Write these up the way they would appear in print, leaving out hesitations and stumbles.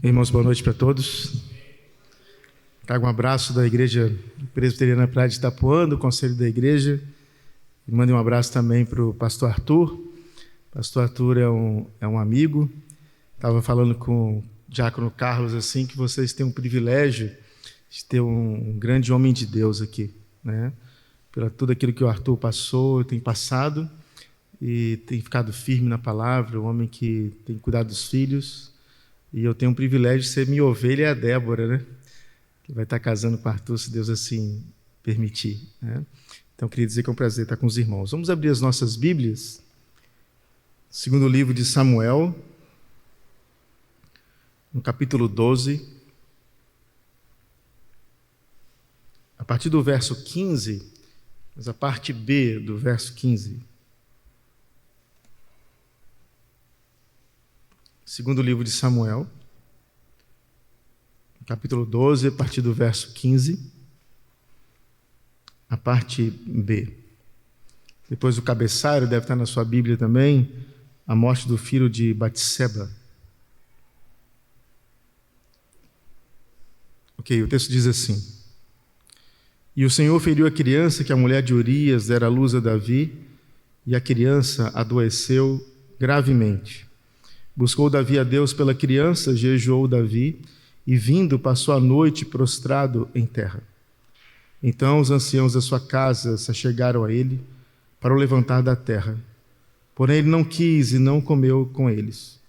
Irmãos, boa noite para todos. Trago um abraço da Igreja Presbiteriana Praia de Itapuã, do Conselho da Igreja. E mando um abraço também para o pastor Arthur. O pastor Arthur é um amigo. Estava falando com o diácono Carlos assim, que vocês têm um privilégio de ter um grande homem de Deus aqui, né? Por tudo aquilo que o Arthur passou, tem passado e tem ficado firme na palavra, um homem que tem cuidado dos filhos. E eu tenho um privilégio de ser minha ovelha e a Débora, né? Que vai estar casando com o Arthur, se Deus assim permitir, né? Então, eu queria dizer que é um prazer estar com os irmãos. Vamos abrir as nossas Bíblias. Segundo livro de Samuel, no capítulo 12. A partir do verso 15, mas a parte B do verso 15. Segundo livro de Samuel, capítulo 12, a partir do verso 15, a parte B. Depois o cabeçalho deve estar na sua Bíblia também, a morte do filho de Batseba. Ok, o texto diz assim: E o Senhor feriu a criança que a mulher de Urias dera à luz a Davi, e a criança adoeceu gravemente. Buscou Davi a Deus pela criança, jejuou Davi, e vindo passou a noite prostrado em terra. Então os anciãos da sua casa se achegaram a ele para o levantar da terra. Porém ele não quis e não comeu com eles.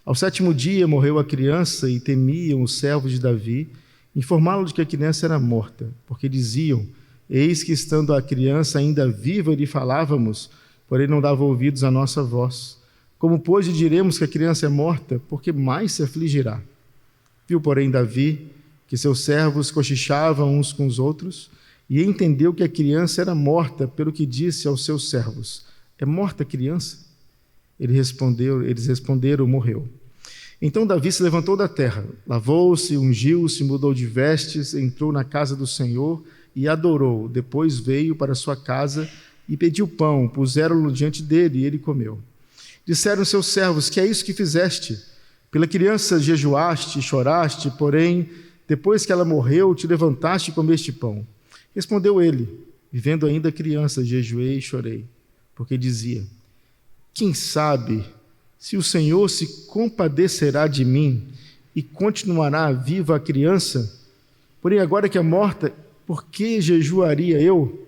Ao 7º dia morreu a criança e temiam os servos de Davi informá-lo de que a criança era morta, porque diziam: Eis que estando a criança ainda viva lhe falávamos, porém não dava ouvidos à nossa voz. Como, pois, lhe diremos que a criança é morta, porque mais se afligirá? Viu, porém, Davi que seus servos cochichavam uns com os outros, e entendeu que a criança era morta, pelo que disse aos seus servos: É morta a criança? Eles responderam: Morreu. Então Davi se levantou da terra, lavou-se, ungiu-se, mudou de vestes, entrou na casa do Senhor e adorou. Depois veio para sua casa e pediu pão, puseram-no diante dele e ele comeu. Disseram seus servos: Que é isso que fizeste? Pela criança jejuaste e choraste, porém, depois que ela morreu, te levantaste e comeste pão. Respondeu ele: Vivendo ainda a criança, jejuei e chorei, porque dizia: Quem sabe se o Senhor se compadecerá de mim e continuará viva a criança? Porém, agora que é morta, por que jejuaria eu?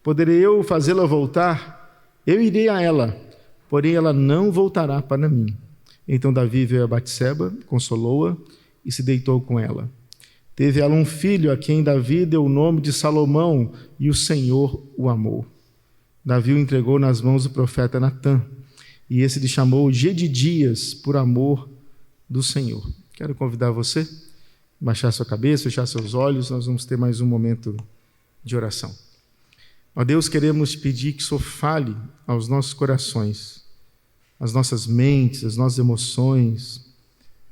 Poderei eu fazê-la voltar? Eu irei a ela, porém ela não voltará para mim. Então Davi veio a Batseba, consolou-a e se deitou com ela. Teve ela um filho, a quem Davi deu o nome de Salomão, e o Senhor o amou. Davi o entregou nas mãos do profeta Natã, e esse lhe chamou Jedidias, por amor do Senhor. Quero convidar você a baixar sua cabeça, fechar seus olhos, nós vamos ter mais um momento de oração. Ó Deus, queremos te pedir que o Senhor fale aos nossos corações, às nossas mentes, às nossas emoções,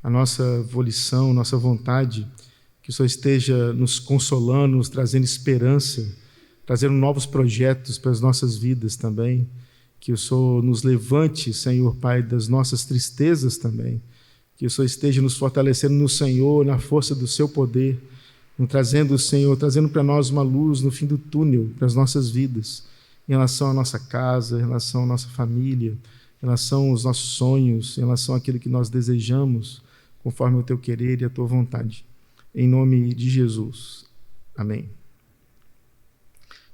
a nossa volição, nossa vontade, que o Senhor esteja nos consolando, nos trazendo esperança, trazendo novos projetos para as nossas vidas também, que o Senhor nos levante, Senhor Pai, das nossas tristezas também, que o Senhor esteja nos fortalecendo no Senhor, na força do seu poder, nos trazendo, Senhor, trazendo para nós uma luz no fim do túnel, para as nossas vidas, em relação à nossa casa, em relação à nossa família, em relação aos nossos sonhos, em relação àquilo que nós desejamos, conforme o teu querer e a tua vontade. Em nome de Jesus. Amém.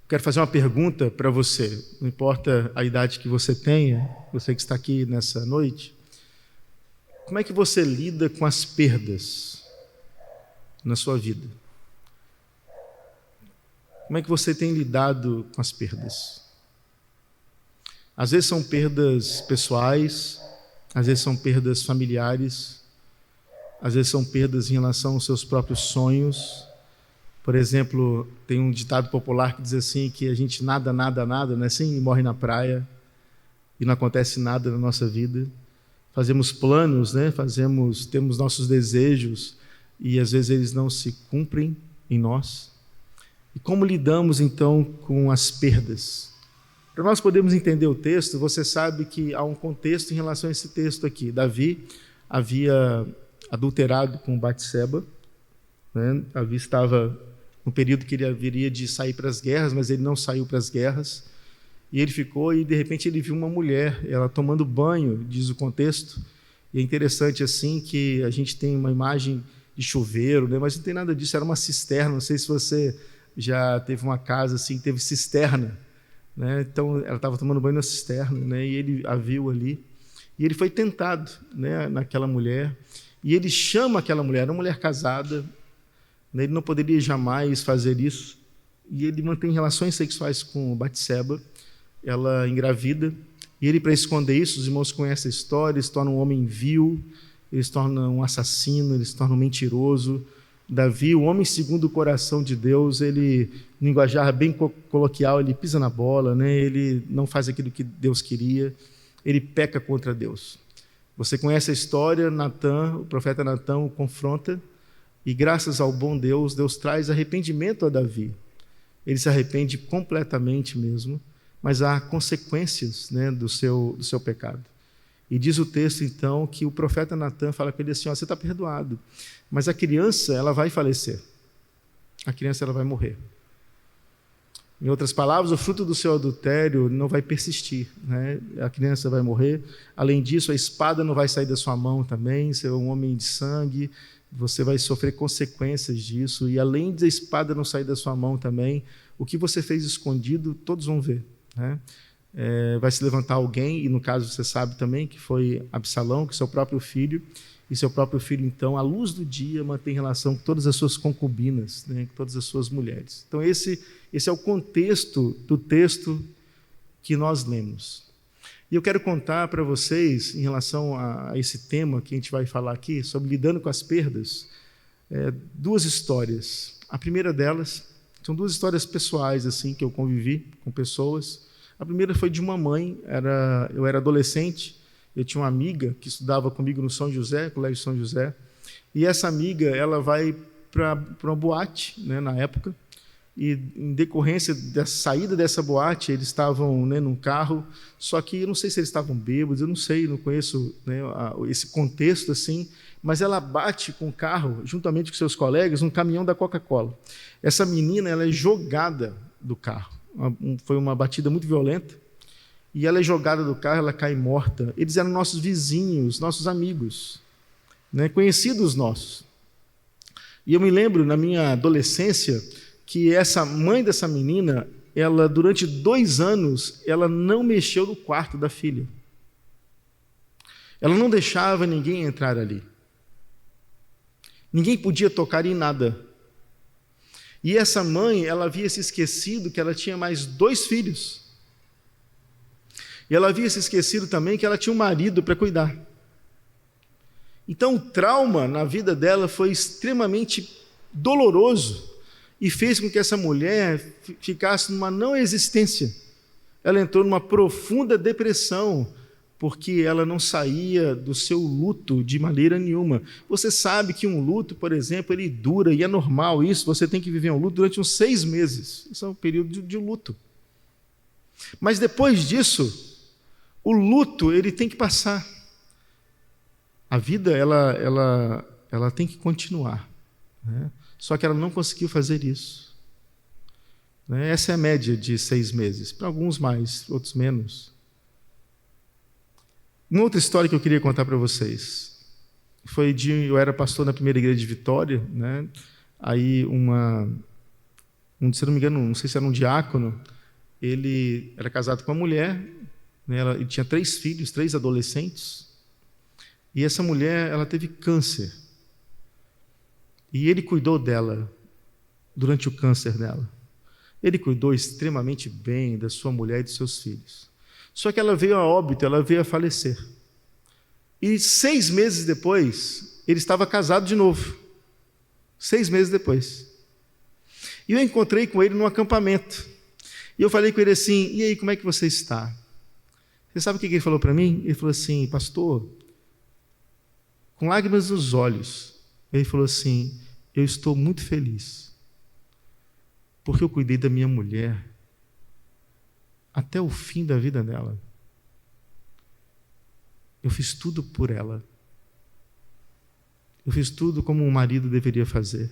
Quero fazer uma pergunta para você, não importa a idade que você tenha, você que está aqui nessa noite, como é que você lida com as perdas na sua vida? Como é que você tem lidado com as perdas? Às vezes são perdas pessoais, às vezes são perdas familiares, às vezes são perdas em relação aos seus próprios sonhos. Por exemplo, tem um ditado popular que diz assim, que a gente nada, não é assim? E morre na praia e não acontece nada na nossa vida. Fazemos planos, né? Temos nossos desejos e às vezes eles não se cumprem em nós. E como lidamos então com as perdas? Para nós podermos entender o texto, você sabe que há um contexto em relação a esse texto aqui. Davi havia adulterado com Batseba, né? Davi estava no período que ele haveria de sair para as guerras, mas ele não saiu para as guerras. E ele ficou e, de repente, ele viu uma mulher, ela tomando banho, diz o contexto. E é interessante, assim, que a gente tem uma imagem de chuveiro, né? Mas não tem nada disso, era uma cisterna. Não sei se você já teve uma casa assim, que teve cisterna, né? Então, ela estava tomando banho na cisterna, né? E ele a viu ali. E ele foi tentado, né, naquela mulher. E ele chama aquela mulher, era uma mulher casada, né? Ele não poderia jamais fazer isso. E ele mantém relações sexuais com Batseba. Ela engravida, e ele, para esconder isso, os irmãos conhecem a história, ele se torna um homem vil, ele se torna um assassino, ele se torna um mentiroso. Davi, o homem segundo o coração de Deus, ele, no linguajar bem coloquial, ele pisa na bola, né? Ele não faz aquilo que Deus queria, ele peca contra Deus. Você conhece a história, Natã, o profeta Natã o confronta, e graças ao bom Deus, Deus traz arrependimento a Davi. Ele se arrepende completamente mesmo, mas há consequências, né, do seu pecado. E diz o texto, então, que o profeta Natã fala com ele assim, você está perdoado, mas a criança ela vai falecer, a criança ela vai morrer. Em outras palavras, o fruto do seu adultério não vai persistir, né? A criança vai morrer. Além disso, a espada não vai sair da sua mão também, você é um homem de sangue, você vai sofrer consequências disso, e além da espada não sair da sua mão também, o que você fez escondido, todos vão ver. Né? Vai se levantar alguém, e no caso você sabe também que foi Absalão, que é seu próprio filho, e seu próprio filho, então, à luz do dia, mantém relação com todas as suas concubinas, né? Com todas as suas mulheres. Então, esse é o contexto do texto que nós lemos. E eu quero contar para vocês, em relação a esse tema que a gente vai falar aqui, sobre lidando com as perdas, duas histórias. A primeira delas, são duas histórias pessoais assim que eu convivi com pessoas. A primeira foi de uma mãe, eu era adolescente, eu tinha uma amiga que estudava comigo no São José, Colégio São José, e essa amiga ela vai para uma boate, né, na época, e em decorrência da saída dessa boate, eles estavam, né, num carro, só que eu não sei se eles estavam bêbados, eu não sei, não conheço, né, esse contexto assim, mas ela bate com o carro, juntamente com seus colegas, num caminhão da Coca-Cola. Essa menina ela é jogada do carro, foi uma batida muito violenta, e ela é jogada do carro, ela cai morta. Eles eram nossos vizinhos, nossos amigos, né, conhecidos nossos. E eu me lembro, na minha adolescência, que essa mãe dessa menina, ela durante 2 anos, ela não mexeu no quarto da filha. Ela não deixava ninguém entrar ali. Ninguém podia tocar em nada. E essa mãe, ela havia se esquecido que ela tinha mais 2 filhos. E ela havia se esquecido também que ela tinha um marido para cuidar. Então o trauma na vida dela foi extremamente doloroso e fez com que essa mulher ficasse numa não existência. Ela entrou numa profunda depressão, porque ela não saía do seu luto de maneira nenhuma. Você sabe que um luto, por exemplo, ele dura, e é normal isso, você tem que viver um luto durante uns 6 meses. Isso é um período de luto. Mas depois disso, o luto ele tem que passar. A vida ela tem que continuar, né? Só que ela não conseguiu fazer isso, né? Essa é a média de 6 meses, para alguns mais, outros menos. Uma outra história que eu queria contar para vocês foi eu era pastor na primeira igreja de Vitória, né? Aí se não me engano, não sei se era um diácono, ele era casado com uma mulher, né? Ele tinha 3 filhos, 3 adolescentes, e essa mulher ela teve câncer. E ele cuidou dela durante o câncer dela. Ele cuidou extremamente bem da sua mulher e dos seus filhos. Só que ela veio a óbito, ela veio a falecer. E 6 meses depois, ele estava casado de novo. 6 meses depois. E eu encontrei com ele num acampamento. E eu falei com ele assim, e aí, como é que você está? Você sabe o que ele falou para mim? Ele falou assim, pastor, com lágrimas nos olhos, ele falou assim, eu estou muito feliz, porque eu cuidei da minha mulher até o fim da vida dela. Eu fiz tudo por ela. Eu fiz tudo como um marido deveria fazer.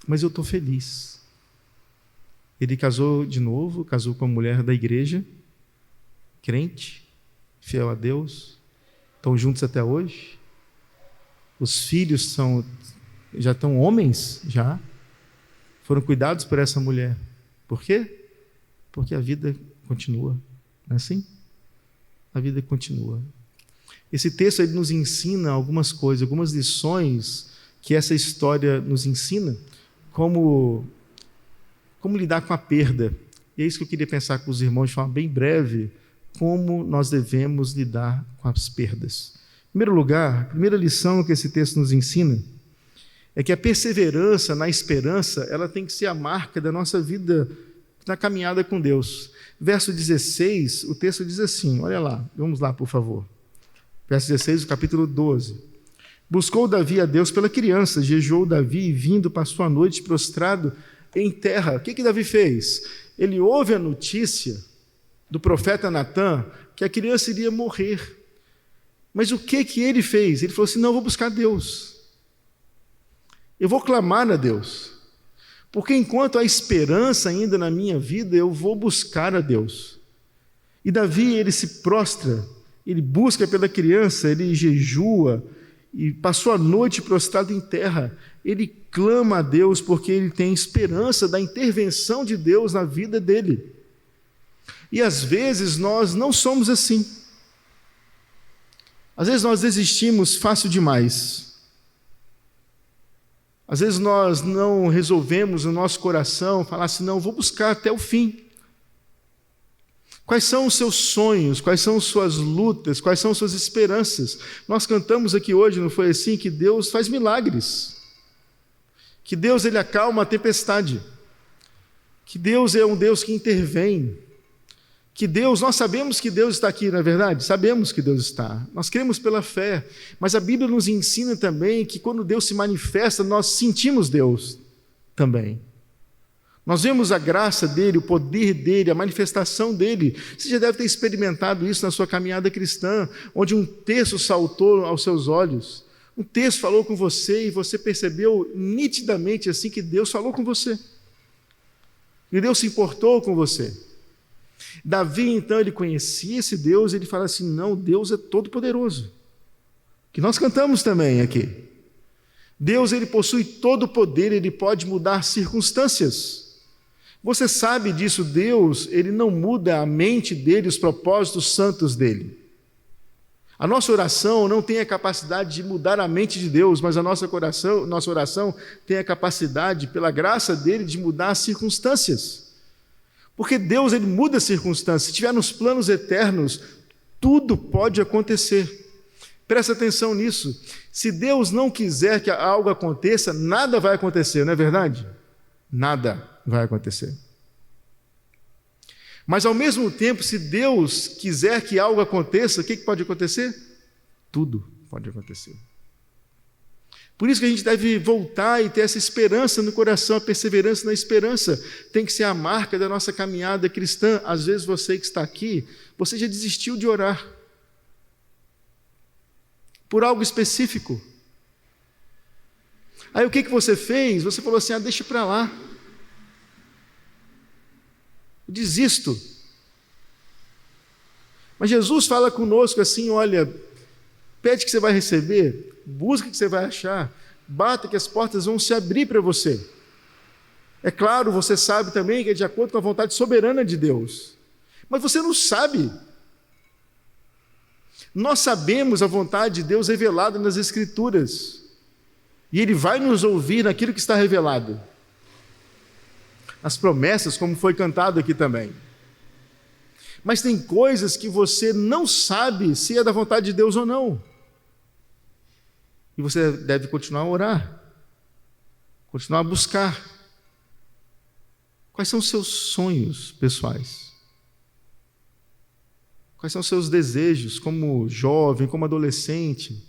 Mas eu estou feliz. Ele casou de novo, casou com uma mulher da igreja, crente, fiel a Deus, estão juntos até hoje. Os filhos já estão homens, já foram cuidados por essa mulher. Por quê? Porque a vida continua, não é assim? A vida continua. Esse texto ele nos ensina algumas coisas, algumas lições que essa história nos ensina, como lidar com a perda. E é isso que eu queria pensar com os irmãos de forma bem breve, como nós devemos lidar com as perdas. Em primeiro lugar, a primeira lição que esse texto nos ensina é que a perseverança na esperança, ela tem que ser a marca da nossa vida na caminhada com Deus. Verso 16, o texto diz assim, olha lá, vamos lá, por favor. Verso 16 do capítulo 12. Buscou Davi a Deus pela criança, jejuou Davi e vindo passou a noite prostrado em terra. O que Davi fez? Ele ouve a notícia do profeta Natã que a criança iria morrer. Mas o que ele fez? Ele falou assim, não, eu vou buscar Deus. Eu vou clamar a Deus. Porque enquanto há esperança ainda na minha vida, eu vou buscar a Deus. E Davi, ele se prostra, ele busca pela criança, ele jejua e passou a noite prostrado em terra. Ele clama a Deus porque ele tem esperança da intervenção de Deus na vida dele. E às vezes nós não somos assim. Às vezes nós desistimos fácil demais. Às vezes nós não resolvemos no nosso coração falar assim, não, vou buscar até o fim. Quais são os seus sonhos? Quais são as suas lutas? Quais são as suas esperanças? Nós cantamos aqui hoje, não foi assim? Que Deus faz milagres. Que Deus ele acalma a tempestade. Que Deus é um Deus que intervém. Que Deus, nós sabemos que Deus está aqui, não é verdade? Sabemos que Deus está. Nós cremos pela fé. Mas a Bíblia nos ensina também que quando Deus se manifesta, nós sentimos Deus também. Nós vemos a graça dele, o poder dele, a manifestação dele. Você já deve ter experimentado isso na sua caminhada cristã, onde um texto saltou aos seus olhos. Um texto falou com você e você percebeu nitidamente assim que Deus falou com você. E Deus se importou com você. Davi, então, ele conhecia esse Deus, ele fala assim, não, Deus é todo-poderoso. Que nós cantamos também aqui. Deus, ele possui todo o poder, ele pode mudar circunstâncias. Você sabe disso, Deus, ele não muda a mente dele, os propósitos santos dele. A nossa oração não tem a capacidade de mudar a mente de Deus, mas a nossa oração tem a capacidade, pela graça dele, de mudar as circunstâncias. Porque Deus, ele muda as circunstâncias. Se estiver nos planos eternos, tudo pode acontecer. Presta atenção nisso. Se Deus não quiser que algo aconteça, nada vai acontecer, não é verdade? Nada vai acontecer. Mas ao mesmo tempo, se Deus quiser que algo aconteça, o que pode acontecer? Tudo pode acontecer. Por isso que a gente deve voltar e ter essa esperança no coração, a perseverança na esperança. Tem que ser a marca da nossa caminhada cristã. Às vezes você que está aqui, você já desistiu de orar por algo específico. Aí o que você fez? Você falou assim, deixa para lá. Eu desisto. Mas Jesus fala conosco assim, olha, pede que você vai receber, busca que você vai achar, bata que as portas vão se abrir para você. É claro, você sabe também que é de acordo com a vontade soberana de Deus. Mas você não sabe. Nós sabemos a vontade de Deus revelada nas Escrituras. E Ele vai nos ouvir naquilo que está revelado. As promessas, como foi cantado aqui também. Mas tem coisas que você não sabe se é da vontade de Deus ou não. E você deve continuar a orar. Continuar a buscar. Quais são os seus sonhos pessoais? Quais são os seus desejos como jovem, como adolescente?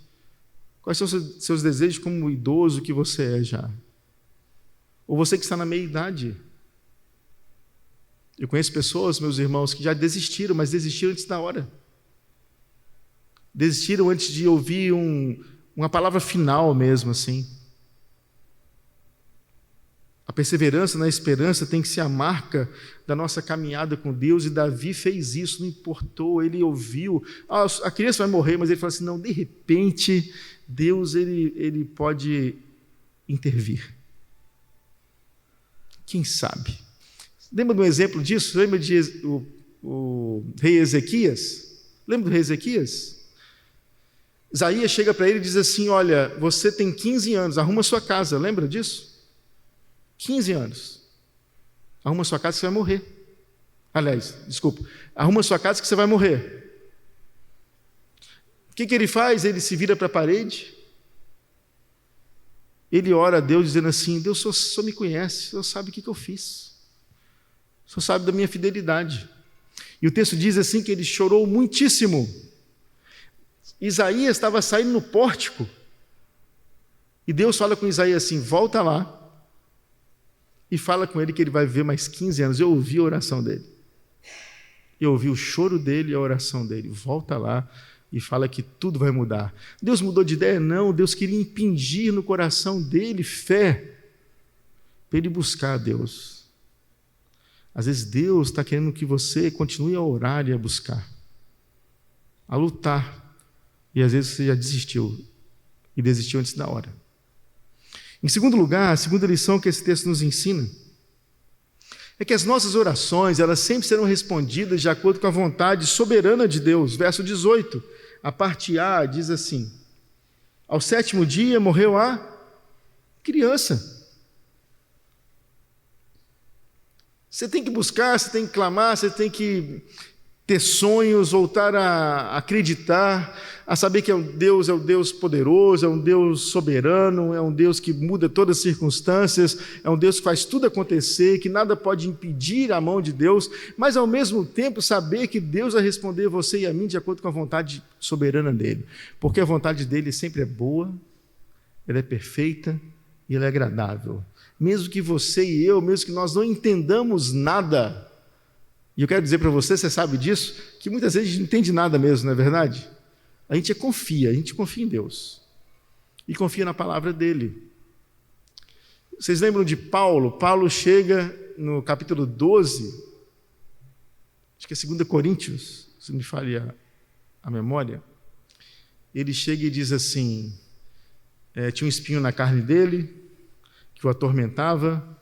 Quais são os seus desejos como idoso que você é já? Ou você que está na meia-idade? Eu conheço pessoas, meus irmãos, que já desistiram, mas desistiram antes da hora. Desistiram antes de ouvir uma palavra final mesmo assim. A perseverança na esperança tem que ser a marca da nossa caminhada com Deus, e Davi fez isso, não importou, ele ouviu, a criança vai morrer, mas ele falou assim, não, de repente, Deus ele pode intervir. Quem sabe? Lembra de um exemplo disso? Lembra de o rei Ezequias? Lembra do rei Ezequias? Isaías chega para ele e diz assim, olha, você tem 15 anos, arruma sua casa, lembra disso? 15 anos. Arruma sua casa que você vai morrer. Aliás, desculpa. Arruma sua casa que você vai morrer. O que ele faz? Ele se vira para a parede. Ele ora a Deus dizendo assim, Deus, o Senhor me conhece, o Senhor sabe o que eu fiz. O Senhor sabe da minha fidelidade. E o texto diz assim que ele chorou muitíssimo. Isaías estava saindo no pórtico. E Deus fala com Isaías assim, volta lá. E fala com ele que ele vai viver mais 15 anos. Eu ouvi a oração dele. Eu ouvi o choro dele e a oração dele. Volta lá e fala que tudo vai mudar. Deus mudou de ideia? Não. Deus queria impingir no coração dele fé para ele buscar a Deus. Às vezes Deus está querendo que você continue a orar e a buscar, a lutar. E às vezes você já desistiu e desistiu antes da hora. Em segundo lugar, a segunda lição que esse texto nos ensina é que as nossas orações, elas sempre serão respondidas de acordo com a vontade soberana de Deus. Verso 18, a parte A diz assim, ao 7º dia morreu a criança. Você tem que buscar, você tem que clamar, você tem que ter sonhos, voltar a acreditar, a saber que é um Deus poderoso, é um Deus soberano, é um Deus que muda todas as circunstâncias, é um Deus que faz tudo acontecer, que nada pode impedir a mão de Deus, mas ao mesmo tempo saber que Deus vai responder a você e a mim de acordo com a vontade soberana dele, porque a vontade dele sempre é boa, ela é perfeita e ela é agradável. Mesmo que você e eu, mesmo que nós não entendamos nada, e eu quero dizer para você sabe disso, que muitas vezes a gente não entende nada mesmo, não é verdade? A gente confia em Deus. E confia na palavra dele. Vocês lembram de Paulo? Paulo chega no capítulo 12, acho que é 2 Coríntios, se me falha a memória. Ele chega e diz assim, tinha um espinho na carne dele, que o atormentava,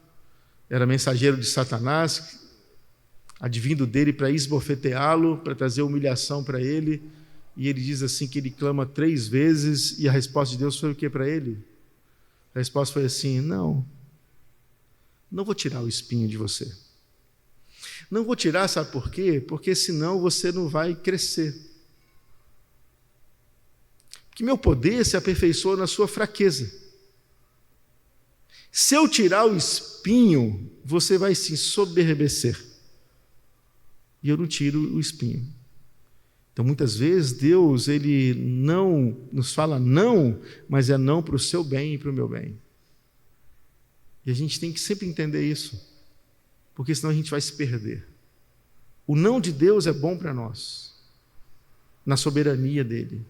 era mensageiro de Satanás, advindo dele para esbofeteá-lo, para trazer humilhação para ele, e ele diz assim que ele clama 3 vezes, e a resposta de Deus foi o que para ele? A resposta foi assim, não vou tirar o espinho de você. Não vou tirar, sabe por quê? Porque senão você não vai crescer. Porque meu poder se aperfeiçoa na sua fraqueza. Se eu tirar o espinho, você vai se ensoberbecer. E eu não tiro o espinho. Então, muitas vezes, Deus, ele não nos fala não, mas é não para o seu bem e para o meu bem. E a gente tem que sempre entender isso, porque senão a gente vai se perder. O não de Deus é bom para nós, na soberania dele.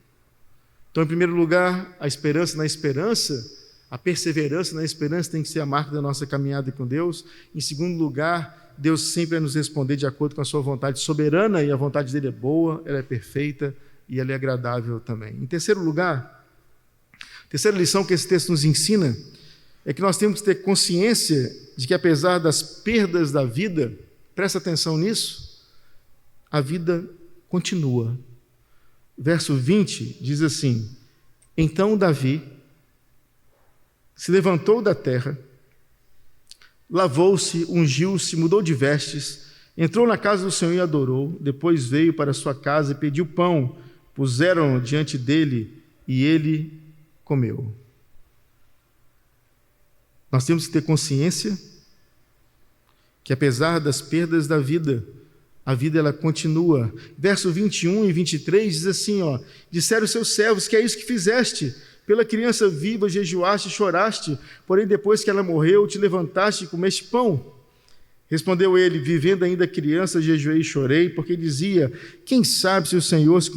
Então, em primeiro lugar, a esperança na esperança, a perseverança na esperança tem que ser a marca da nossa caminhada com Deus. Em segundo lugar, Deus sempre vai nos responder de acordo com a sua vontade soberana, e a vontade dele é boa, ela é perfeita e ela é agradável também. Em terceiro lugar, a terceira lição que esse texto nos ensina é que nós temos que ter consciência de que apesar das perdas da vida, presta atenção nisso, a vida continua. Verso 20 diz assim, então Davi se levantou da terra, lavou-se, ungiu-se, mudou de vestes, entrou na casa do Senhor e adorou, depois veio para sua casa e pediu pão, puseram diante dele e ele comeu. Nós temos que ter consciência que apesar das perdas da vida, a vida ela continua. Verso 21 e 23 diz assim, disseram os seus servos que é isso que fizeste, pela criança viva jejuaste e choraste, porém depois que ela morreu, te levantaste e comeste pão. Respondeu ele: vivendo ainda criança, jejuei e chorei, porque dizia: quem sabe se o Senhor se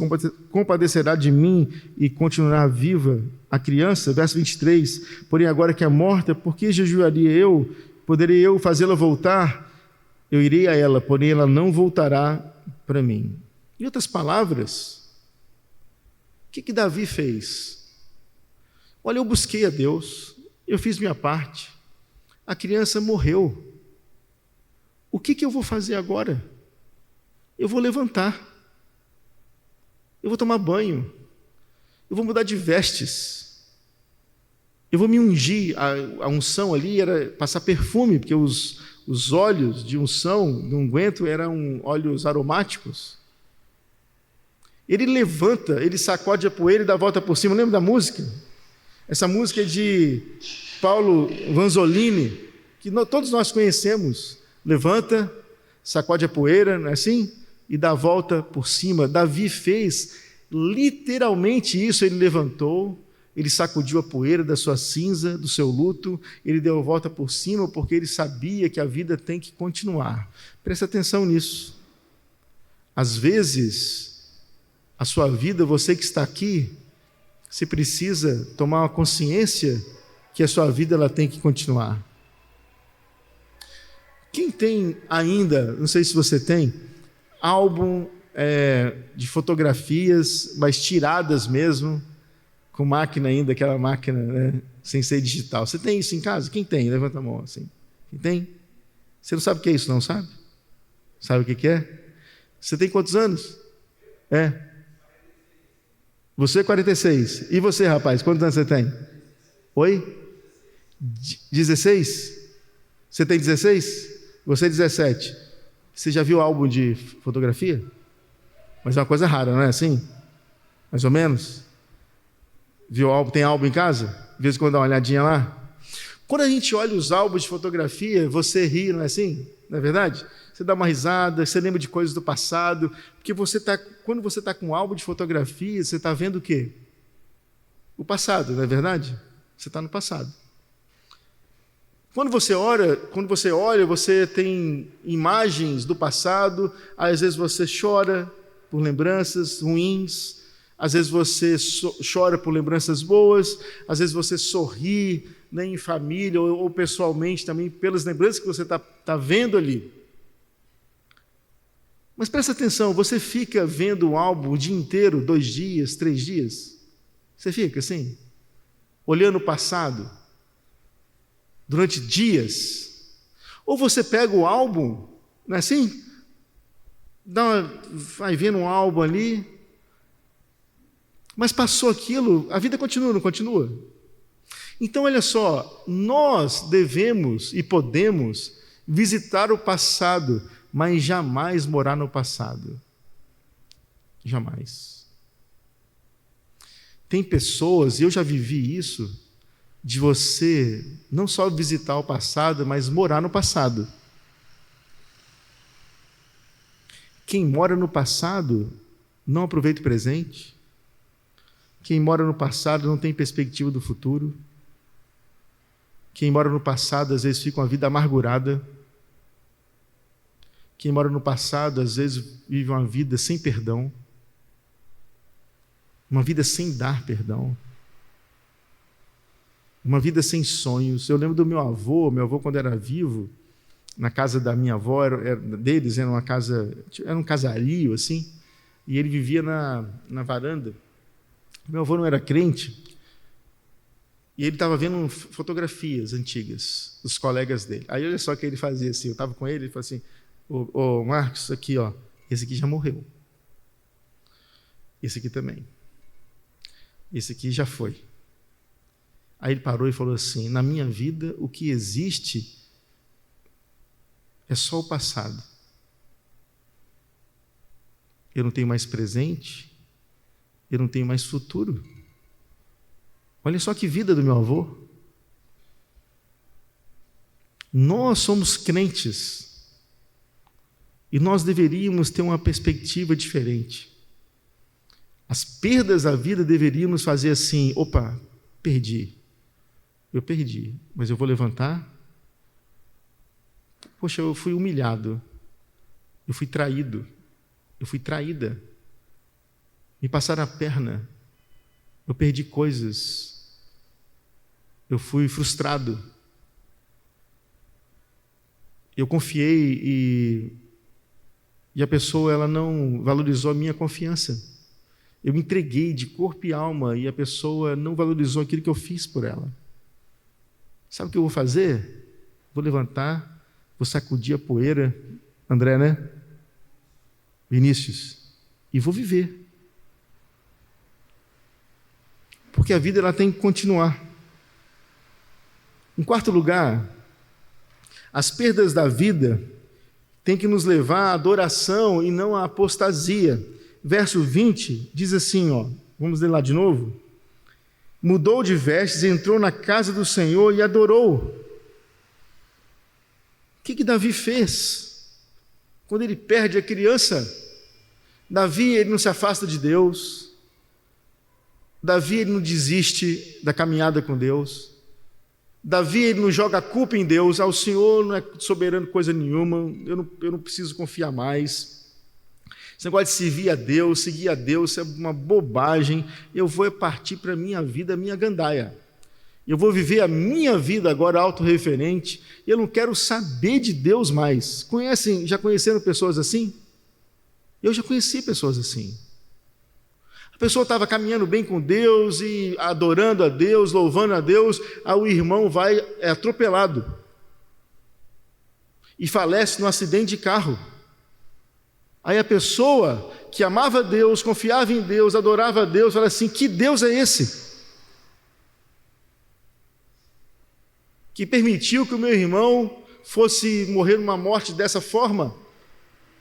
compadecerá de mim e continuará viva a criança? Verso 23, porém agora que é morta, por que jejuaria eu? Poderei eu fazê-la voltar? Eu irei a ela, porém ela não voltará para mim. Em outras palavras, o que Davi fez? Olha, eu busquei a Deus, eu fiz minha parte, a criança morreu. O que eu vou fazer agora? Eu vou levantar, eu vou tomar banho, eu vou mudar de vestes, eu vou me ungir. A unção ali era passar perfume, porque os óleos de unção, de unguento, eram óleos aromáticos. Ele levanta, ele sacode a poeira e dá a volta por cima. Lembra da música? Essa música é de Paulo Vanzolini, que todos nós conhecemos. Levanta, sacode a poeira, não é assim? E dá a volta por cima. Davi fez literalmente isso. Ele levantou, ele sacudiu a poeira da sua cinza, do seu luto, ele deu a volta por cima, porque ele sabia que a vida tem que continuar. Presta atenção nisso. Às vezes, a sua vida, você que está aqui, você precisa tomar uma consciência que a sua vida ela tem que continuar. Quem tem ainda, não sei se você tem, álbum de fotografias, mas tiradas mesmo, com máquina ainda, aquela máquina, né, sem ser digital. Você tem isso em casa? Quem tem? Levanta a mão assim. Quem tem? Você não sabe o que é isso, não sabe? Sabe o que é? Você tem quantos anos? Você 46. E você, rapaz, quantos anos você tem? Oi? 16? Você tem 16? Você 17. Você já viu álbum de fotografia? Mas é uma coisa rara, não é assim? Mais ou menos? Viu álbum? Tem álbum em casa? De vez em quando dá uma olhadinha lá. Quando a gente olha os álbuns de fotografia, você ri, não é assim? Não é verdade? Você dá uma risada, você lembra de coisas do passado, porque quando você está com um álbum de fotografia, você está vendo o quê? O passado, não é verdade? Você está no passado. Quando você olha, você tem imagens do passado, às vezes você chora por lembranças ruins, às vezes você chora por lembranças boas, às vezes você sorri, né, em família ou pessoalmente também pelas lembranças que você está vendo ali. Mas presta atenção, você fica vendo o álbum o dia inteiro, 2 dias, 3 dias? Você fica assim? Olhando o passado? Durante dias? Ou você pega o álbum, não é assim? Vai vendo um álbum ali, mas passou aquilo, a vida continua, não continua? Então, olha só, nós devemos e podemos visitar o passado, mas jamais morar no passado. Jamais. Tem pessoas, e eu já vivi isso, de você não só visitar o passado, mas morar no passado. Quem mora no passado não aproveita o presente. Quem mora no passado não tem perspectiva do futuro. Quem mora no passado, às vezes, fica uma vida amargurada. Quem mora no passado, às vezes, vive uma vida sem perdão. Uma vida sem dar perdão. Uma vida sem sonhos. Eu lembro do meu avô quando era vivo, na casa da minha avó, deles era uma casa, era um casario assim, e ele vivia na varanda. Meu avô não era crente, e ele estava vendo fotografias antigas dos colegas dele. Aí olha só o que ele fazia assim, eu estava com ele falou assim: ô Marcos, aqui ó, esse aqui já morreu. Esse aqui também. Esse aqui já foi. Aí ele parou e falou assim: na minha vida o que existe é só o passado. Eu não tenho mais presente, eu não tenho mais futuro. Olha só que vida do meu avô. Nós somos crentes e nós deveríamos ter uma perspectiva diferente. As perdas da vida deveríamos fazer assim: opa, perdi. Eu perdi, mas eu vou levantar. Poxa, eu fui humilhado, eu fui traído, eu fui traída, me passaram a perna, eu perdi coisas, eu fui frustrado, eu confiei e a pessoa ela não valorizou a minha confiança. Eu me entreguei de corpo e alma e a pessoa não valorizou aquilo que eu fiz por ela. Sabe o que eu vou fazer? Vou levantar, vou sacudir a poeira, André, né? Vinícius, e vou viver. Porque a vida ela tem que continuar. Em quarto lugar, as perdas da vida têm que nos levar à adoração e não à apostasia. Verso 20 diz assim, vamos ler lá de novo. Mudou de vestes, entrou na casa do Senhor e adorou. O que Davi fez? Quando ele perde a criança, Davi ele não se afasta de Deus. Davi ele não desiste da caminhada com Deus. Davi ele não joga a culpa em Deus. O Senhor não é soberano coisa nenhuma, eu não preciso confiar mais. Esse negócio de servir a Deus, seguir a Deus, isso é uma bobagem. Eu vou partir para a minha vida, a minha gandaia. Eu vou viver a minha vida agora autorreferente. Eu não quero saber de Deus mais. Já conheceram pessoas assim? Eu já conheci pessoas assim. A pessoa estava caminhando bem com Deus e adorando a Deus, louvando a Deus, aí o irmão é atropelado e falece num acidente de carro. Aí a pessoa que amava Deus, confiava em Deus, adorava a Deus, fala assim, que Deus é esse? Que permitiu que o meu irmão fosse morrer numa morte dessa forma?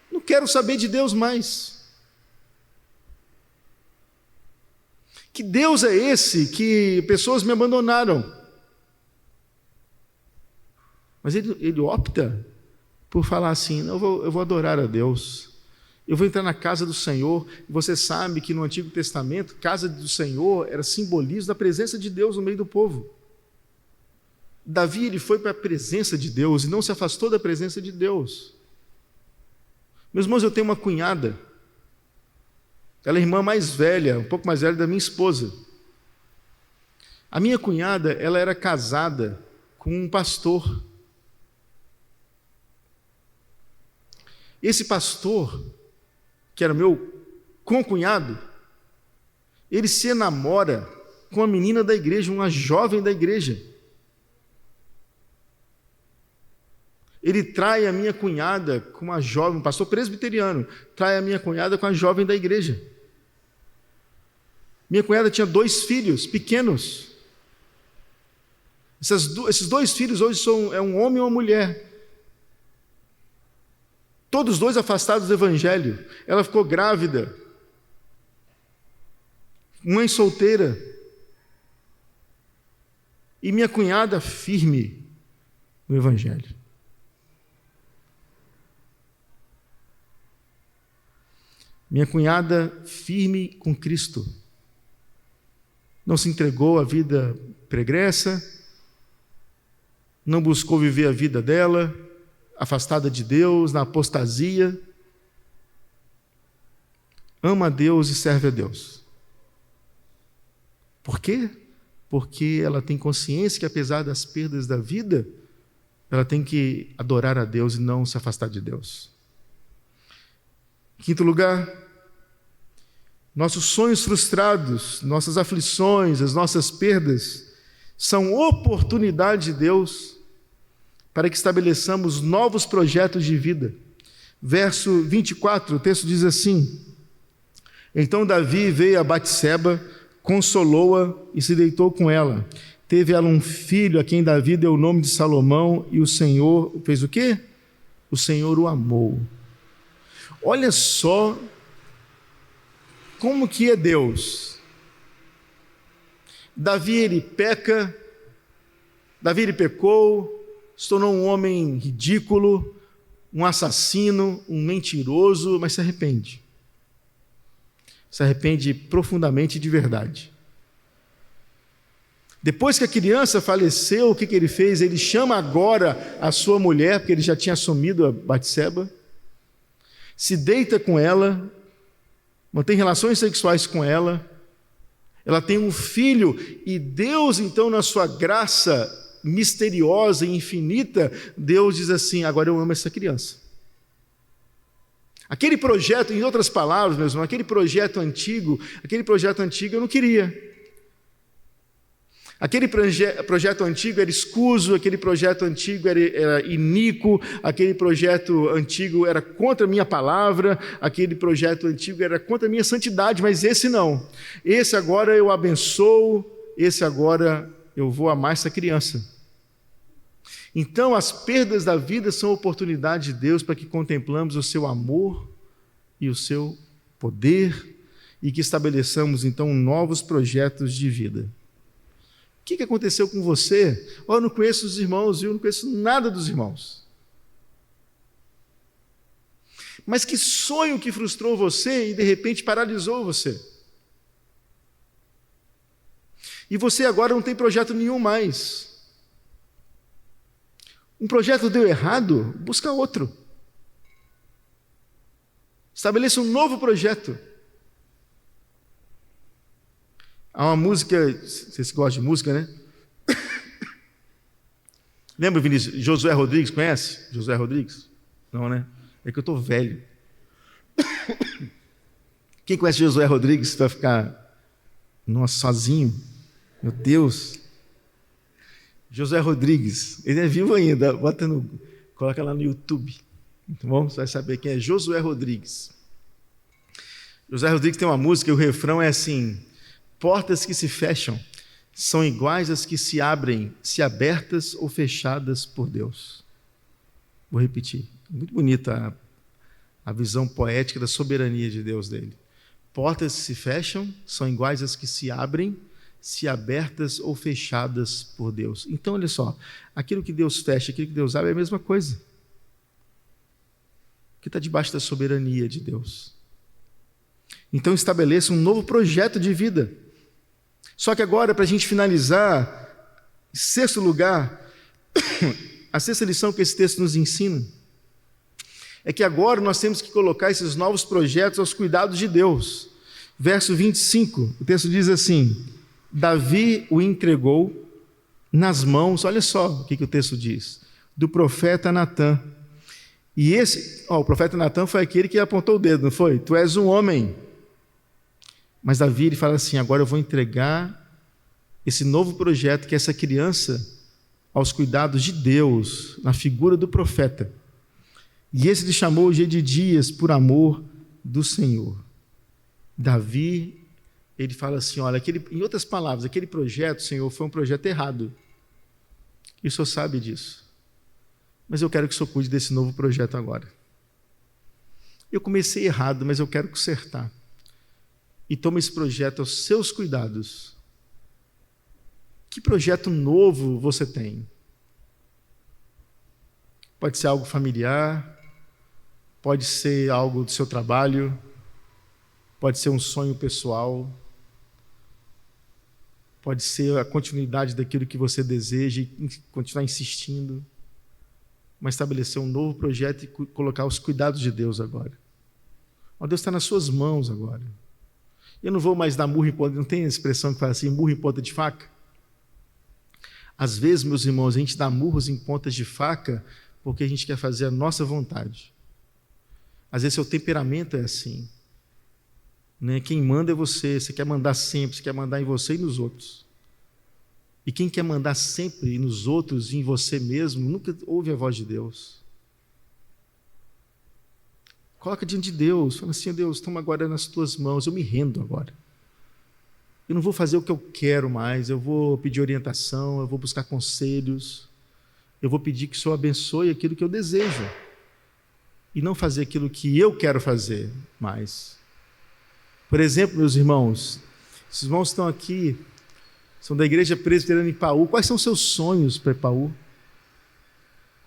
Não quero saber de Deus mais. Que Deus é esse que pessoas me abandonaram? Mas ele opta por falar assim, não, eu vou adorar a Deus. Eu vou entrar na casa do Senhor. Você sabe que no Antigo Testamento, casa do Senhor era simbolismo da presença de Deus no meio do povo. Davi ele foi para a presença de Deus e não se afastou da presença de Deus. Meus irmãos, eu tenho uma cunhada. Ela é a irmã mais velha, um pouco mais velha da minha esposa. A minha cunhada, ela era casada com um pastor. Esse pastor, que era meu concunhado, ele se namora com uma menina da igreja, uma jovem da igreja. Ele trai a minha cunhada com uma jovem, um pastor presbiteriano, trai a minha cunhada com a jovem da igreja. Minha cunhada tinha 2 filhos pequenos. Esses 2 filhos hoje são um homem e uma mulher. Todos os 2 afastados do evangelho. Ela ficou grávida, mãe solteira, e minha cunhada firme no evangelho. Minha cunhada firme com Cristo. Não se entregou à vida pregressa, não buscou viver a vida dela, afastada de Deus, na apostasia. Ama a Deus e serve a Deus. Por quê? Porque ela tem consciência que, apesar das perdas da vida, ela tem que adorar a Deus e não se afastar de Deus. Quinto lugar, nossos sonhos frustrados, nossas aflições, as nossas perdas, são oportunidade de Deus para que estabeleçamos novos projetos de vida. Verso 24, o texto diz assim: então Davi veio a Batseba, consolou-a e se deitou com ela. Teve ela um filho a quem Davi deu o nome de Salomão, e o Senhor fez o quê? O Senhor o amou. Olha só como que é Deus. Davi ele peca, Davi ele pecou, se tornou um homem ridículo, um assassino, um mentiroso, mas se arrepende. Se arrepende profundamente de verdade. Depois que a criança faleceu, o que ele fez? Ele chama agora a sua mulher, porque ele já tinha assumido a Batseba, se deita com ela, mantém relações sexuais com ela, ela tem um filho, e Deus, então, na sua graça misteriosa e infinita, Deus diz assim: agora eu amo essa criança. Aquele projeto, em outras palavras, meus irmãos, aquele projeto antigo eu não queria. Aquele projeto antigo era escuso, aquele projeto antigo era iníquo, aquele projeto antigo era contra a minha palavra, aquele projeto antigo era contra a minha santidade, mas esse não. Esse agora eu abençoo, esse agora eu vou amar essa criança. Então, as perdas da vida são oportunidade de Deus para que contemplamos o seu amor e o seu poder e que estabeleçamos, então, novos projetos de vida. O que aconteceu com você? Eu não conheço os irmãos, eu não conheço nada dos irmãos. Mas que sonho que frustrou você e de repente paralisou você? E você agora não tem projeto nenhum mais. Um projeto deu errado, busca outro. Estabeleça um novo projeto. Há uma música, vocês gostam de música, né? Lembra, Vinícius? Josué Rodrigues, conhece? Josué Rodrigues? Não, né? É que eu estou velho. Quem conhece Josué Rodrigues vai ficar, nossa, sozinho? Meu Deus. Josué Rodrigues, ele é vivo ainda, coloca lá no YouTube, tá bom? Você vai saber quem é Josué Rodrigues. Josué Rodrigues tem uma música e o refrão é assim: portas que se fecham são iguais às que se abrem, se abertas ou fechadas por Deus. Vou repetir. Muito bonita a visão poética da soberania de Deus dele. Portas que se fecham são iguais às que se abrem, se abertas ou fechadas por Deus. Então, olha só, aquilo que Deus fecha, aquilo que Deus abre é a mesma coisa. Que está debaixo da soberania de Deus. Então, estabeleça um novo projeto de vida. Só que agora, para a gente finalizar, em sexto lugar, a sexta lição que esse texto nos ensina é que agora nós temos que colocar esses novos projetos aos cuidados de Deus. Verso 25, o texto diz assim: Davi o entregou nas mãos, olha só o que o texto diz, do profeta Natã. E o profeta Natã foi aquele que apontou o dedo, não foi? Tu és um homem. Mas Davi, ele fala assim: agora eu vou entregar esse novo projeto, que é essa criança, aos cuidados de Deus, na figura do profeta. E esse ele chamou Gedidias por amor do Senhor. Davi, ele fala assim: olha, em outras palavras, aquele projeto, Senhor, foi um projeto errado. E o Senhor sabe disso. Mas eu quero que o Senhor cuide desse novo projeto agora. Eu comecei errado, mas eu quero consertar. E toma esse projeto aos seus cuidados. Que projeto novo você tem? Pode ser algo familiar, pode ser algo do seu trabalho, pode ser um sonho pessoal, pode ser a continuidade daquilo que você deseja e continuar insistindo, mas estabelecer um novo projeto e colocar os cuidados de Deus agora. Deus está nas suas mãos agora. Eu não vou mais dar murro em ponta, não tem a expressão que fala assim, murro em ponta de faca? Às vezes, meus irmãos, a gente dá murros em pontas de faca porque a gente quer fazer a nossa vontade. Às vezes, seu temperamento é assim. Né? Quem manda é você quer mandar sempre, você quer mandar em você e nos outros. E quem quer mandar sempre nos outros e em você mesmo, nunca ouve a voz de Deus. Coloca diante de Deus, fala assim: Deus, toma agora nas tuas mãos, eu me rendo agora. Eu não vou fazer o que eu quero mais, eu vou pedir orientação, eu vou buscar conselhos, eu vou pedir que o Senhor abençoe aquilo que eu desejo, e não fazer aquilo que eu quero fazer mais. Por exemplo, meus irmãos, esses irmãos estão aqui, são da Igreja Presbiteriana em Paú. Quais são seus sonhos para Paú?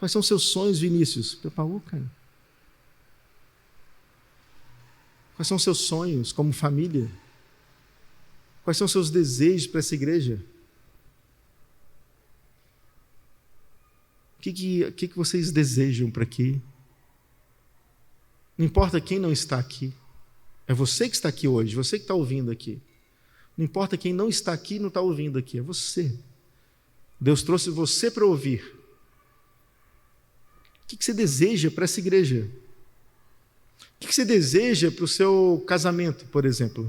Quais são seus sonhos, Vinícius? Para Paú, cara? Quais são seus sonhos como família? Quais são seus desejos para essa igreja? O que vocês desejam para aqui? Não importa quem não está aqui. É você que está aqui hoje, você que está ouvindo aqui. Não importa quem não está aqui e não está ouvindo aqui, é você. Deus trouxe você para ouvir. O que você deseja para essa igreja? O que você deseja para o seu casamento, por exemplo?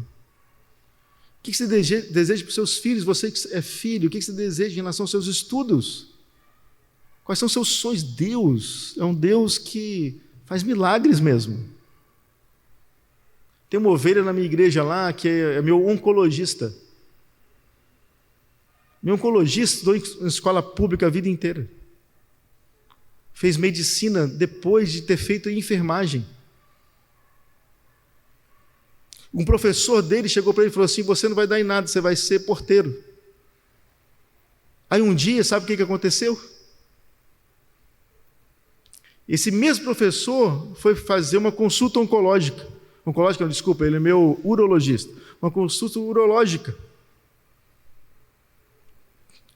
O que você deseja para os seus filhos? Você que é filho, o que você deseja em relação aos seus estudos? Quais são os seus sonhos? Deus é um Deus que faz milagres mesmo. Tem uma ovelha na minha igreja lá que é meu oncologista. Meu oncologista estudou em escola pública a vida inteira. Fez medicina depois de ter feito enfermagem. Um professor dele chegou para ele e falou assim: você não vai dar em nada, você vai ser porteiro. Aí um dia, sabe o que aconteceu? Esse mesmo professor foi fazer uma consulta oncológica. Oncológica, não, desculpa, ele é meu urologista. Uma consulta urológica.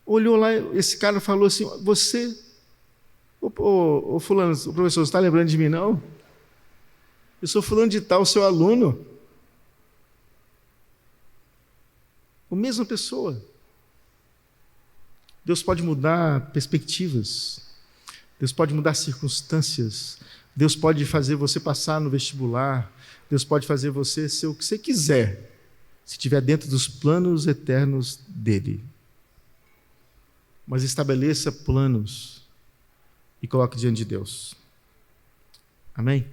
Olhou lá, esse cara falou assim: você, ô fulano, o professor, você está lembrando de mim, não? Eu sou fulano de tal, seu aluno. A mesma pessoa. Deus pode mudar perspectivas. Deus pode mudar circunstâncias. Deus pode fazer você passar no vestibular. Deus pode fazer você ser o que você quiser, se estiver dentro dos planos eternos dele. Mas estabeleça planos e coloque diante de Deus. Amém?